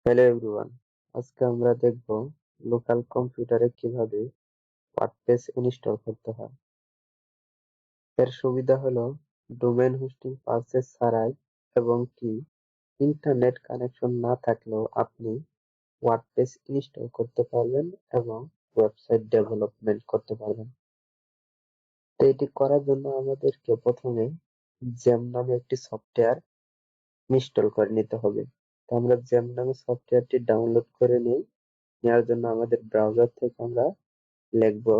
Hello everyone, আজকে আমরা দেখব লোকাল কম্পিউটারে কিভাবে ওয়ার্ডপ্রেস ইনস্টল করতে হয়। এর সুবিধা হলো ডোমেইন হোস্টিং পারচেজ ছাড়াই এবং কি ইন্টারনেট কানেকশন না থাকলেও আপনি ওয়ার্ডপ্রেস ইনস্টল করতে পারবেন এবং ওয়েবসাইট ডেভেলপমেন্ট করতে পারবেন। তো এটি করার জন্য আমাদেরকে প্রথমে জ্যাম নামে একটি সফটওয়্যার ইনস্টল করে নিতে হবে। তো আমরা জ্যাম নামে সফটওয়্যারটি ডাউনলোড করে নিই। নেওয়ার জন্য আমাদের ব্রাউজার থেকে আমরা লিখবো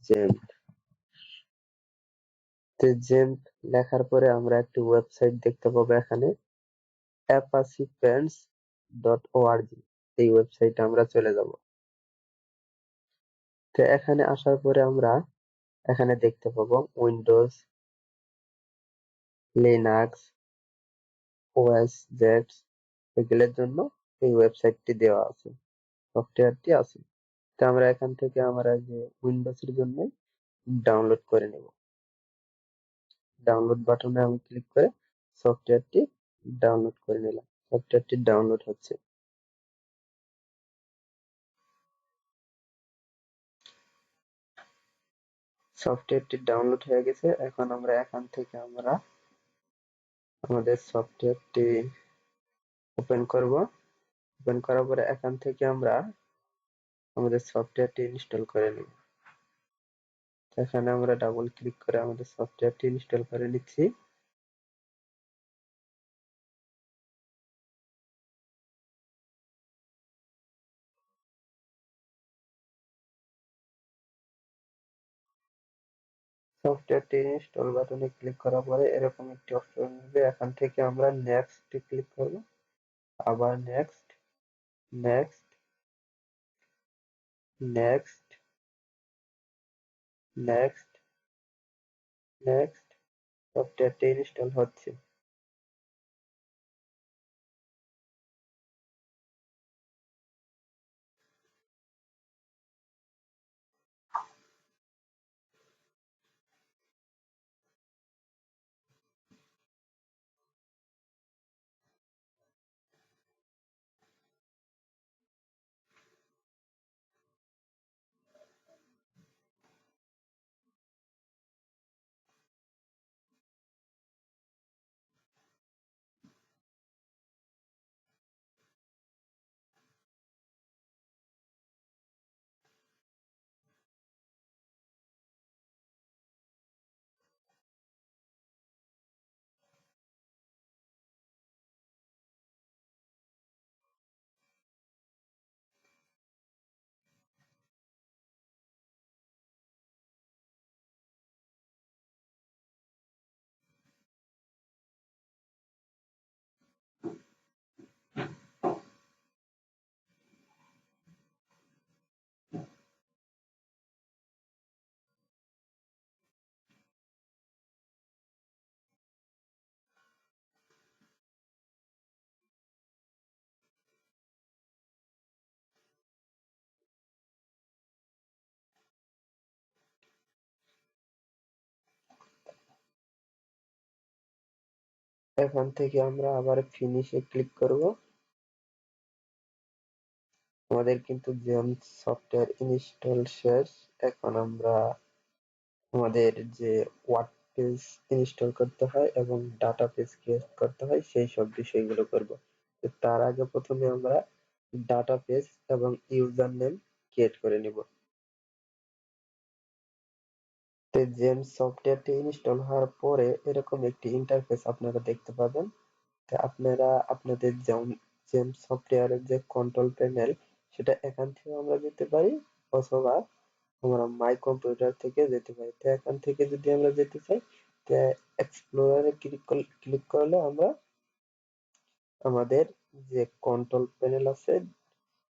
xampp। তো xampp লেখার পরে আমরা একটি ওয়েবসাইট দেখতে পাবো এখানে apachepaints.org। এই ওয়েবসাইটে আমরা চলে যাব। তো এখানে আসার পরে আমরা এখানে দেখতে পাবো উইন্ডোজ, লিনাক্স, ওএস জেড এগুলোর জন্য এই ওয়েবসাইটটি দেওয়া আছে, সফটওয়্যারটি আছে। তো আমরা এখান থেকে আমরা যে উইন্ডোজ এর জন্য ডাউনলোড করে নেব। ডাউনলোড বাটনে আমি ক্লিক করে সফটওয়্যারটি ডাউনলোড করে নিলাম। সফটওয়্যারটি ডাউনলোড হচ্ছে। সফটওয়্যারটি ডাউনলোড হয়ে গেছে। এখন আমরা এখান থেকে আমাদের সফটওয়্যারটি ওপেন করব। ওপেন করার পরে এখান থেকে আমরা আমাদের সফটওয়্যারটি ইনস্টল করে নিব। এখানে আমরা ডাবল ক্লিক করে আমাদের সফটওয়্যারটি ইনস্টল করে নিচ্ছি। সফটওয়্যারটি ইনস্টল বাটনে ক্লিক করার পরে এরকম একটি অপশন আসবে। এখান থেকে আমরা নেক্সট ক্লিক করব, আবার next, next, next, next, next. সফটওয়্যারটি ইনস্টল হচ্ছে। এখান থেকে আমরা আবার ফিনিশে ক্লিক করব। আমাদের কিন্তু জেম সফটওয়্যার ইনস্টল শেষ। এখন আমরা আমাদের যে ওয়ার্ডপ্রেস ইনস্টল করতে হয় এবং ডাটাবেস ক্রিয়েট করতে হয় সেই সব বিষয়গুলো করব। তো তার আগে প্রথমে আমরা ডাটাবেস এবং ইউজার নেম ক্রিয়েট করে নিব। তো জেম সফটওয়্যারটি ইনস্টল হওয়ার পরে এরকম একটি ইন্টারফেস আপনারা দেখতে পাবেন। তো আপনারা আপনাদের জেম সফটওয়্যারের যে কন্ট্রোল প্যানেল সেটা এখান থেকে আমরা যেতে পারি, অথবা আমরা মাই কম্পিউটার থেকে যেতে পারি। তো এখান থেকে যদি আমরা যেতে চাই, তো এক্সপ্লোরারে ক্লিক করলে আমরা আমাদের যে কন্ট্রোল প্যানেল আছে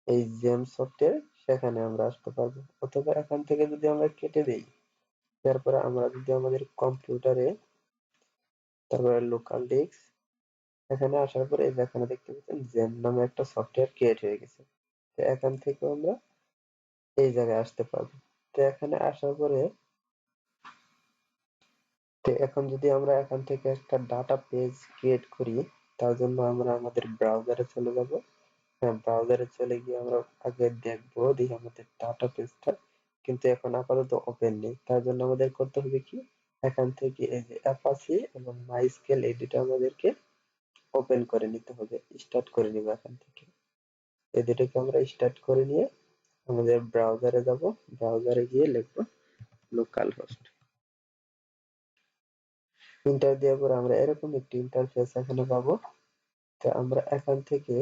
এই জেম সফটওয়্যার সেখানে আমরা আসতে পারবো। অথবা এখান থেকে যদি আমরা কেটে দিই, তারপরে আমরা যদি আমাদের কম্পিউটারে তারপরে লোকাল ডিস্ক এখানে আসার পরে এই যে এখানে দেখতে পাচ্ছেন জেম নামে একটা সফটওয়্যার ক্রিয়েট হয়ে গেছে। তো এখান থেকে আমরা এই জায়গায় আসতে পারবো। তো এখানে আসার পরে তো এখন যদি আমরা এখান থেকে একটা ডাটা পেজ ক্রিয়েট করি, তার জন্য আমরা আমাদের ব্রাউজারে চলে যাব। হ্যাঁ, ব্রাউজারে চলে গিয়ে আমরা আগে দেখবো, দেখি আমাদের ডাটা পেজটা কিন্তু এখন আপাতত ওপেন নেই। তার জন্য আমাদের করতে হবে কি, এখান থেকে এই যে অ্যাপাচি এবং মাইস্কেল এই দুটো আমাদেরকে ওপেন করে নিতে হবে, স্টার্ট করে নিব এখান থেকে। এই দুটোকে আমরা স্টার্ট করে নিয়ে আমাদের ব্রাউজারে যাব, ব্রাউজারে গিয়ে লিখবো লোকাল হোস্ট, এন্টার দেওয়ার পর আমরা এরকম একটি ইন্টারফেস এখানে পাবো। তো আমরা এখান থেকে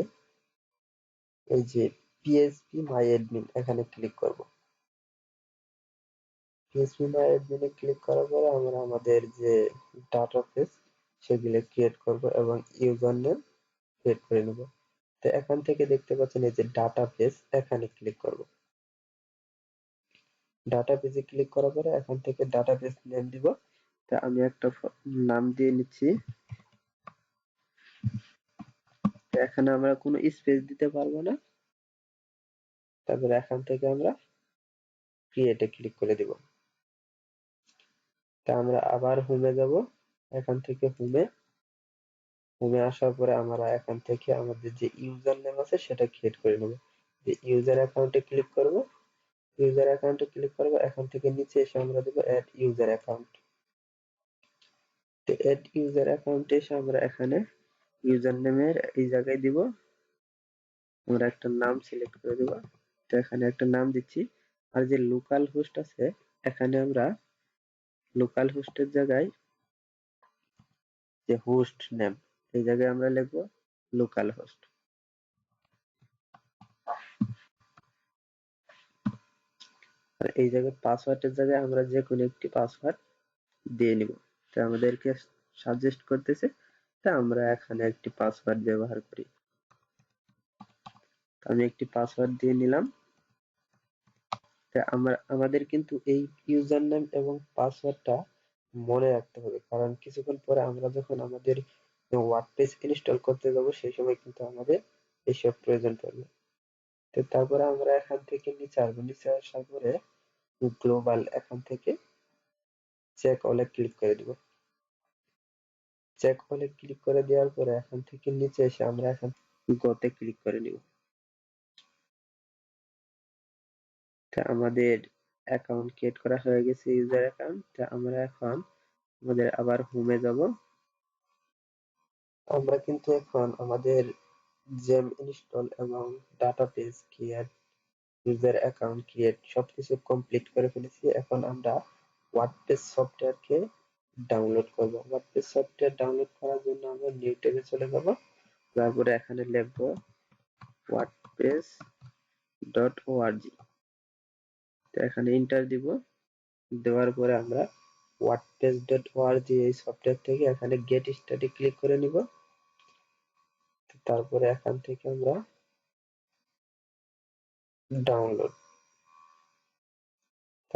এই যে পিএইচপি মাই অ্যাডমিন এখানে ক্লিক করব। পিএইচপি মাই অ্যাডমিনে ক্লিক করার পরে আমরা আমাদের যে ডাটা পেজ সেগুলো ক্রিয়েট করব এবং ইউজার নেম ক্রিয়েট করে নেব। তো এখান থেকে দেখতে পাচ্ছেন এই যে ডাটা পেজ, এখানে ক্লিক করব। ডাটা পেজে ক্লিক করার পরে এখান থেকে ডাটা পেজ নেম দিব। তা আমি একটা নাম দিয়ে নিচ্ছি। তো এখানে আমরা কোনো স্পেস দিতে পারবো না। তারপরে এখান থেকে আমরা ক্রিয়েটে ক্লিক করে দিব। তা আমরা আবার হোমে যাব, এখান থেকে হোমে আসার পরে আমরা এখান থেকে আমাদের যে ইউজার নেম আছে সেটা ক্রিয়েট করে নেব। যে ইউজার অ্যাকাউন্টে ক্লিক করব, ইউজার অ্যাকাউন্টে ক্লিক করব, এখান থেকে নিচে এসে আমরা দেব অ্যাড ইউজার অ্যাকাউন্ট। তো অ্যাড ইউজার অ্যাকাউন্টে এসে আমরা এখানে ইউজার নেমের এই জায়গায় দিব, আমরা একটা নাম সিলেক্ট করে দেব। তো এখানে একটা নাম দিচ্ছি। আর যে লোকাল হোস্ট আছে এখানে আমরা লোকাল হোস্টের জায়গায় যে হোস্ট নেম এই জায়গায় আমরা লিখবো লোকাল হোস্ট। আর এই জায়গায় পাসওয়ার্ডের জায়গায় আমরা যে কোনো একটি পাসওয়ার্ড দিয়ে নিব। তো আমাদেরকে সাজেস্ট করতেছে, তা আমরা এখানে একটি পাসওয়ার্ড ব্যবহার করি। আমি একটি পাসওয়ার্ড দিয়ে নিলাম। তা আমাদের কিন্তু এই ইউজার নেম এবং পাসওয়ার্ডটা মনে রাখতে হবে, কারণ কিছুক্ষণ পরে আমরা যখন আমাদের ওয়ার্ডপ্রেস ইনস্টল করতে যাব সেই সময় কিন্তু আমাদের এইসব প্রয়োজন পড়বে। তো তারপরে আমরা এখান থেকে নিচে আসবো, নিচে আসার পরে গ্লোবাল এখান থেকে চেক অলে ক্লিক করে দিব। চেক অলে ক্লিক করে দেওয়ার পরে এখান থেকে নিচে এসে আমরা এখন গোতে ক্লিক করে নিব। তা আমাদের অ্যাকাউন্ট ক্রিয়েট করা হয়ে গেছে, ইউজার অ্যাকাউন্ট। তা আমরা এখন আমাদের আবার হোমে যাব। আমরা কিন্তু এখন আমাদের জেম ইনস্টল এবং database create, user account create সবকিছু কমপ্লিট করে ফেলেছি। এখন আমরা ওয়ার্ডপ্রেস সফটওয়্যারকে ডাউনলোড করব। ওয়ার্ডপ্রেস সফটওয়্যার ডাউনলোড করার জন্য আমরা নিউ ট্যাবে চলে যাব, তারপরে এখানে লিখব ওয়ার্ডপ্রেস ডট ওআরজি। তো এখানে এন্টার দিব, দেওয়ার পরে আমরা ওয়ার্ডপ্রেস ডট ওআরজি এই সফটওয়্যার থেকে এখানে গেট স্টার্টে ক্লিক করে নিব। তারপরে এখান থেকে আমরা ডাউনলোড,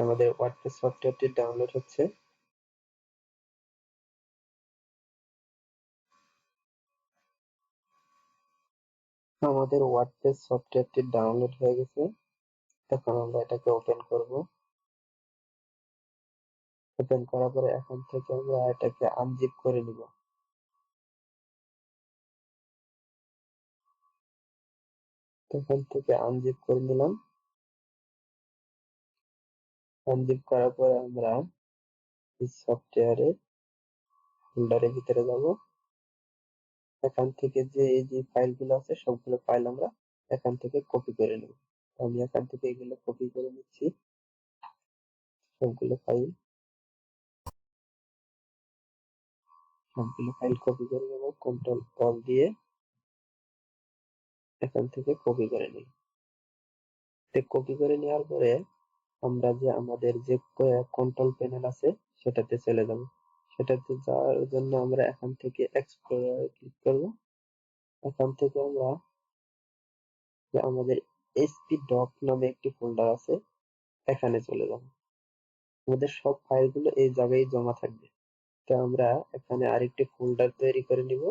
আমাদের ওয়ার্ডপ্রেস সফটওয়্যারটি ডাউনলোড হচ্ছে। আমাদের ওয়ার্ডপ্রেস সফটওয়্যারটি ডাউনলোড হয়ে গেছে। এখন আমরা এটাকে ওপেন করব। ওপেন করার পরে এখান থেকে আমরা এটাকে আনজিপ করে নিব। এখান থেকে আনজিপ করে নিলাম। আনজিপ করার পরে আমরা এই সফটওয়্যারের ফোল্ডারের ভিতরে যাব। এখান থেকে যে এই যে ফাইলগুলো আছে সবগুলো ফাইল আমরা এখান থেকে কপি করে নেব। আমি এখান থেকে এগুলো কপি করে নিচ্ছি, সবগুলো ফাইল কপি করে নেব, কন্ট্রোল অল দিয়ে এখান থেকে কপি করে নিই। কপি করে নেওয়ার পরে আমরা যে আমাদের যে কন্ট্রোল প্যানেল আছে সেটাতে চলে যাব। সেটাতে যাওয়ার জন্য আমরা এখান থেকে এক্সপ্লোরারে ক্লিক করব। এখান থেকে আমরা যে আমাদের এসপি ডক নামে একটি ফোল্ডার আছে এখানে চলে যাব। আমাদের সব ফাইলগুলো এই জায়গায় জমা থাকবে। তো আমরা এখানে আরেকটি ফোল্ডার তৈরি করে নিব।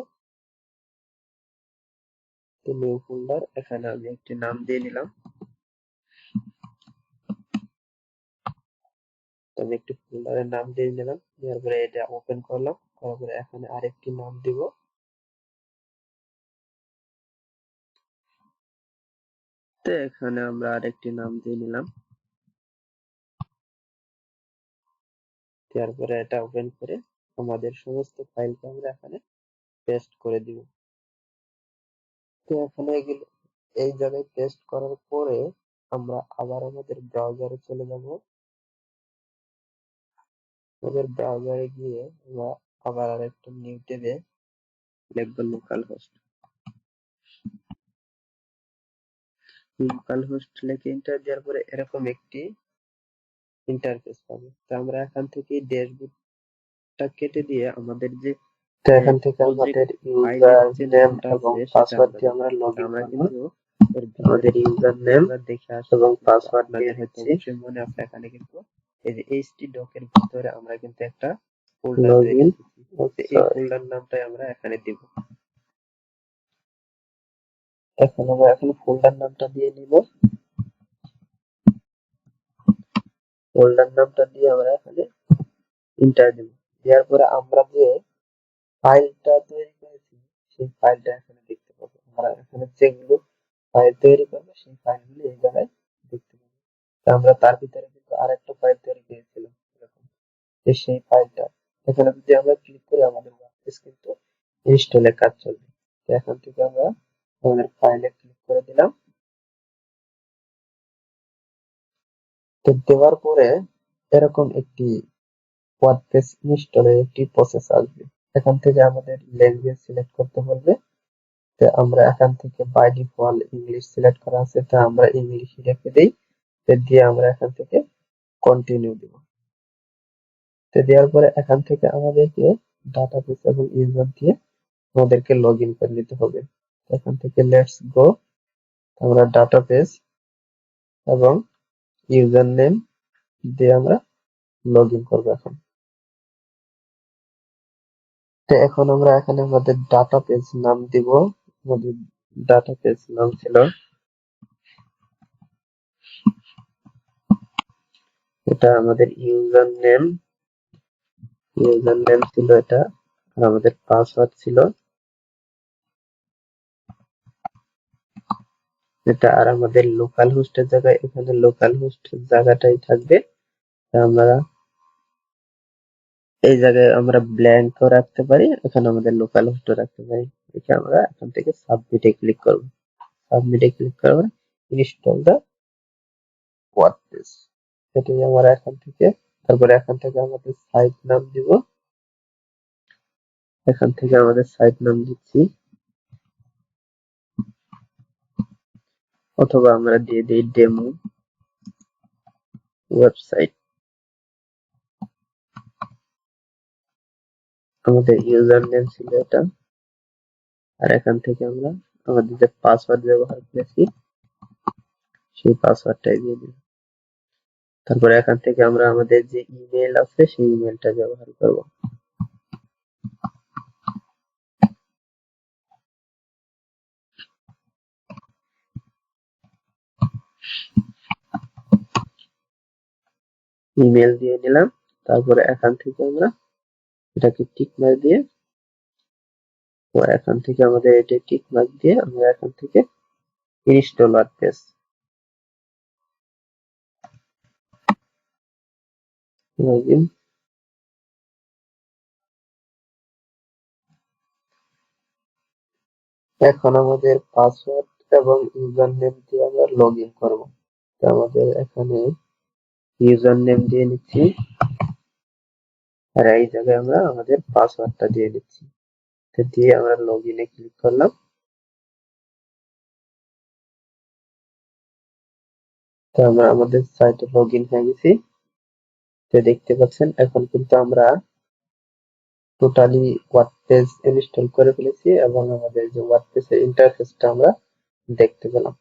তো নিউ ফোল্ডার, এখানে আমি একটি নাম দিয়ে নিলাম। তো আমি একটি ফোল্ডারের নাম দিয়ে নিলাম, দেওয়ার পরে এটা ওপেন করলাম, করার পরে এখানে আরেকটি নাম দিব। এখানে আমরা আরেকটি নাম দিয়ে নিলাম, তারপরে এটা ওপেন করে আমাদের সমস্ত ফাইলকে আমরা এখানে পেস্ট করে দিব। তো এখানে এগুলো এই জায়গায় পেস্ট করার পরে আমরা আবার আমাদের ব্রাউজারে চলে যাব। আমাদের ব্রাউজারে গিয়ে আমরা আবার আরেকটা নিউ ট্যাবে লিখব লোকাল হোস্ট। লোকাল হোস্ট লিখে এন্টার দেওয়ার পরে এরকম একটি ইন্টারফেস পাবো। তো আমরা এখান থেকে ড্যাশবোর্ডটা কেটে দিয়ে আমাদের যে তো এখান থেকে আমাদের ইউজার নেম এবং পাসওয়ার্ড দিয়ে আমরা লগইন করব। কিন্তু আমাদের ইউজার নেম দেখে আসি এবং পাসওয়ার্ড দিয়ে দিচ্ছি। অবশ্যই মনে আছে এখানে কিন্তু এই যে এইচটি ডক এর ভিতরে আমরা কিন্তু একটা ফোল্ডার তৈরি করেছি। এই ফোল্ডার নামটাই আমরা এখানে দিব। এখন আমরা ফোল্ডার নামটা দিয়ে নিব। ফোল্ডার নামটা দিয়ে আমরা এখানে এন্টার দিব। দেওয়ার পরে আমরা যে ফাইলটা তৈরি করেছি সেই ফাইলটা এখানে দেখতে পাবো। আমরা এখানে যেগুলো ফাইল তৈরি করবো সেই ফাইলগুলো এই জায়গায় দেখতে পাবো। তো আমরা তার ভিতরে কিন্তু আরেকটা ফাইল তৈরি করেছিলাম এরকম, যে সেই ফাইলটা এখানে যদি আমরা ক্লিক করি আমাদের ওয়ার্ডপ্রেস কিন্তু ইনস্টলের কাজ চলবে। তো এখান থেকে আমরা আমাদের ফাইলে ক্লিক করে দিলাম। তো দেওয়ার পরে এরকম একটি ওয়ার্ডপ্রেস ইনস্টলের একটি প্রসেস আসবে। এখান থেকে আমাদের ল্যাঙ্গুয়েজ সিলেক্ট করতে বলবে। তো আমরা এখান থেকে বাই ডিফল্ট ইংলিশ সিলেক্ট করা আছে, তো আমরা ইংলিশ রেখে দেই। তো দিয়ে আমরা এখান থেকে কন্টিনিউ দিব। তো দেওয়ার পরে এখান থেকে আমাদেরকে ডাটাবেস এবং ইউজার দিয়ে আমাদেরকে লগ ইন করে নিতে হবে। এখান থেকে লেটস গো, আমরা ডাটাবেস এবং ইউজার নেম দিয়ে আমরা লগ ইন করবো এখন। তো এখন আমরা এখানে আমাদের ডাটাবেস নাম দিব। আমাদের ডাটাবেস নাম ছিল, এটা আমাদের ইউজার নেম ছিল এটা, আর আমাদের পাসওয়ার্ড ছিল এটা, আর আমাদের লোকাল হোস্টের জায়গায় এখানে লোকাল হোস্ট জায়গাটাই থাকবে। আমরা এই জায়গায় আমরা ব্ল্যাঙ্কও রাখতে পারি, এখানে আমাদের লোকাল হোস্টও রাখতে পারি। এখানে আমরা এখান থেকে সাবমিটে ক্লিক করব। সাবমিটে ক্লিক করব, ইনস্টল দা ওয়ার্ডপ্রেস, এটাই আমরা এখান থেকে। তারপরে এখান থেকে আমাদের সাইট নাম দিব। এখান থেকে আমাদের সাইট নাম দিচ্ছি, অথবা আমরা দিয়ে দিই ডেমো ওয়েবসাইট। আমাদের ইউজার নেম ছিল এটা, আর এখান থেকে আমরা আমাদের যে পাসওয়ার্ড ব্যবহার করেছি সেই পাসওয়ার্ডটাই দিয়ে দিই। তারপরে এখান থেকে আমরা আমাদের যে ইমেল আছে সেই ইমেলটা ব্যবহার করব। ইমেল দিয়ে নিলাম। তারপরে এখান থেকে আমরা এটাকে টিক মার্ক দিয়ে, তো এখান থেকে আমাদের এটা টিক মার্ক দিয়ে আমরা এখান থেকে ইনস্টল ওয়ার্ডপ্রেস লগইন। এখন আমাদের পাসওয়ার্ড এবং ইউজার নেম দিয়ে আমরা লগইন করব। তো আমাদের এখানে ইউজার নেম দিয়ে নিচ্ছি, আর এই জায়গায় আমরা আমাদের পাসওয়ার্ডটা দিয়ে দিচ্ছি। তো দিয়ে আমরা লগইনে ক্লিক করলাম। তো আমরা আমাদের সাইটে লগইন হয়ে গেছি। তো দেখতে পাচ্ছেন এখন কিন্তু আমরা টোটালি ওয়ার্ডপ্রেস ইনস্টল করে ফেলেছি এবং আমাদের যে ওয়ার্ডপ্রেসের ইন্টারফেসটা আমরা দেখতে পেলাম।